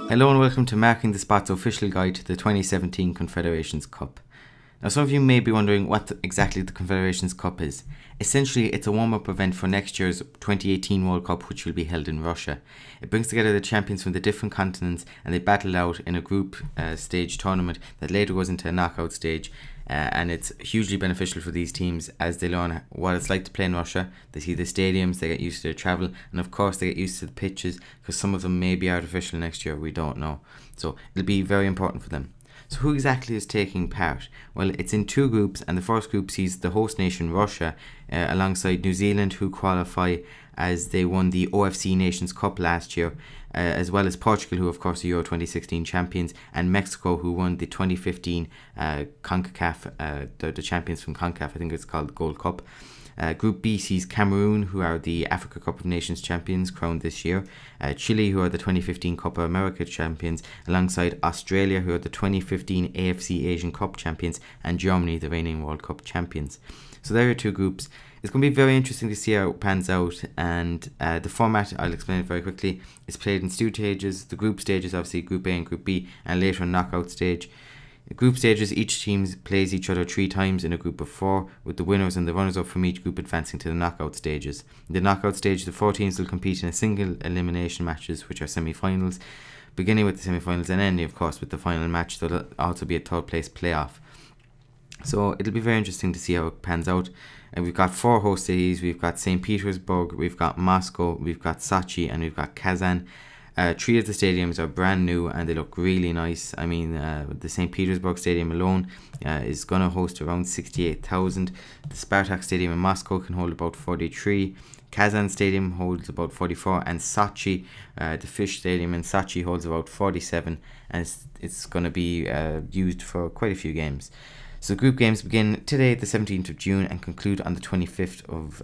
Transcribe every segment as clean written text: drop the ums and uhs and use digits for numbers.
Hello and welcome to Marking the Spot's official guide to the 2017 Confederations Cup. Now some of you may be wondering what exactly the Confederations Cup is. Essentially it's a warm-up event for next year's 2018 World Cup, which will be held in Russia. It brings together the champions from the different continents and they battle out in a group stage tournament that later goes into a knockout stage. And it's hugely beneficial for these teams as they learn what it's like to play in Russia. They see the stadiums, they get used to the travel, and of course they get used to the pitches, because some of them may be artificial next year, we don't know. So it'll be very important for them. So who exactly is taking part? Well, it's in two groups, and the first group sees the host nation Russia alongside New Zealand, who qualify as they won the OFC Nations Cup last year, as well as Portugal, who of course are Euro 2016 champions, and Mexico, who won the 2015 CONCACAF, the champions from CONCACAF, I think it's called the Gold Cup. Group B sees Cameroon, who are the Africa Cup of Nations champions crowned this year, Chile, who are the 2015 Copa America champions, alongside Australia, who are the 2015 AFC Asian Cup champions, and Germany, the reigning World Cup champions. So there are two groups. It's going to be very interesting to see how it pans out, and the format, I'll explain it very quickly. It's played in two stages. The group stages, obviously Group A and Group B, and later a knockout stage. Group stages, each team plays each other 3 times in a group of 4, with the winners and the runners-up from each group advancing to the knockout stages. In the knockout stage, the 4 teams will compete in a single elimination matches, which are semi-finals, beginning with the semi-finals and ending, of course, with the final match. There'll also be a third place playoff. So it'll be very interesting to see how it pans out. And we've got 4 host cities. We've got St. Petersburg, we've got Moscow, we've got Sochi, and we've got Kazan. 3 of the stadiums are brand new and they look really nice. I mean, the St. Petersburg Stadium alone is going to host around 68,000. The Spartak Stadium in Moscow can hold about 43. Kazan Stadium holds about 44, and Sochi, the Fish Stadium in Sochi, holds about 47, and it's going to be used for quite a few games. So group games begin today, the 17th of June, and conclude on the 25th of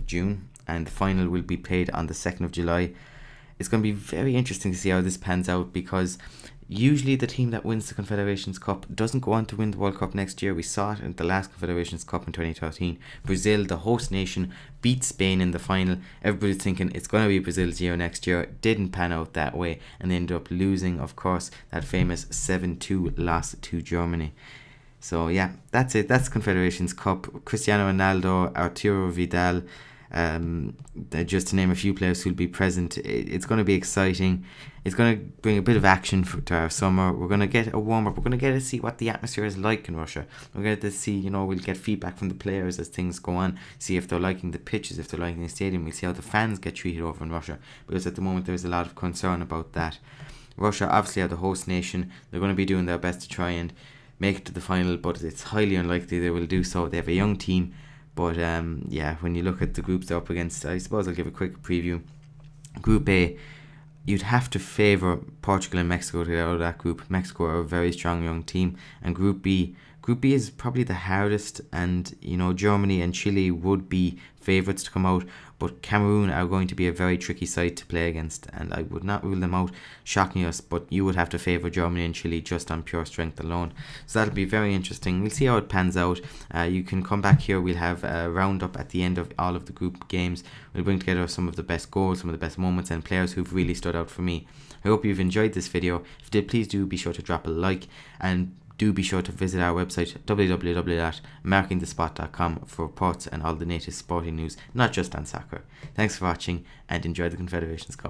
June, and the final will be played on the 2nd of July. It's going to be very interesting to see how this pans out, because usually the team that wins the Confederations Cup doesn't go on to win the World Cup next year. We saw it in the last Confederations Cup in 2013. Brazil, the host nation, beat Spain in the final. Everybody's thinking it's going to be Brazil's year next year. It didn't pan out that way, and they ended up losing, of course, that famous 7-2 loss to Germany. So yeah, that's it. That's Confederations Cup. Cristiano Ronaldo, Arturo Vidal, just to name a few players who'll be present. It's going to be exciting. It's going to bring a bit of action to our summer. We're going to get a warm-up. We're going to get to see what the atmosphere is like in Russia. We're going to see, we'll get feedback from the players as things go on, see if they're liking the pitches, if they're liking the stadium. We'll see how the fans get treated over in Russia, because at the moment there's a lot of concern about that. Russia obviously are the host nation. They're going to be doing their best to try and make it to the final, but it's highly unlikely they will do so. They have a young team. But yeah, when you look at the groups they're up against, I suppose I'll give a quick preview. Group A, you'd have to favour Portugal and Mexico to get out of that group. Mexico are a very strong young team. And Group B is probably the hardest, and Germany and Chile would be favourites to come out, but Cameroon are going to be a very tricky side to play against, and I would not rule them out shocking us, but you would have to favour Germany and Chile just on pure strength alone. So that'll be very interesting. We'll see how it pans out. You can come back here. We'll have a roundup at the end of all of the group games. We'll bring together some of the best goals, some of the best moments, and players who've really stood out for me. I hope you've enjoyed this video. If you did, please do be sure to drop a like, and do be sure to visit our website www.markingthespot.com for reports and all the latest sporting news, not just on soccer. Thanks for watching, and enjoy the Confederations Cup.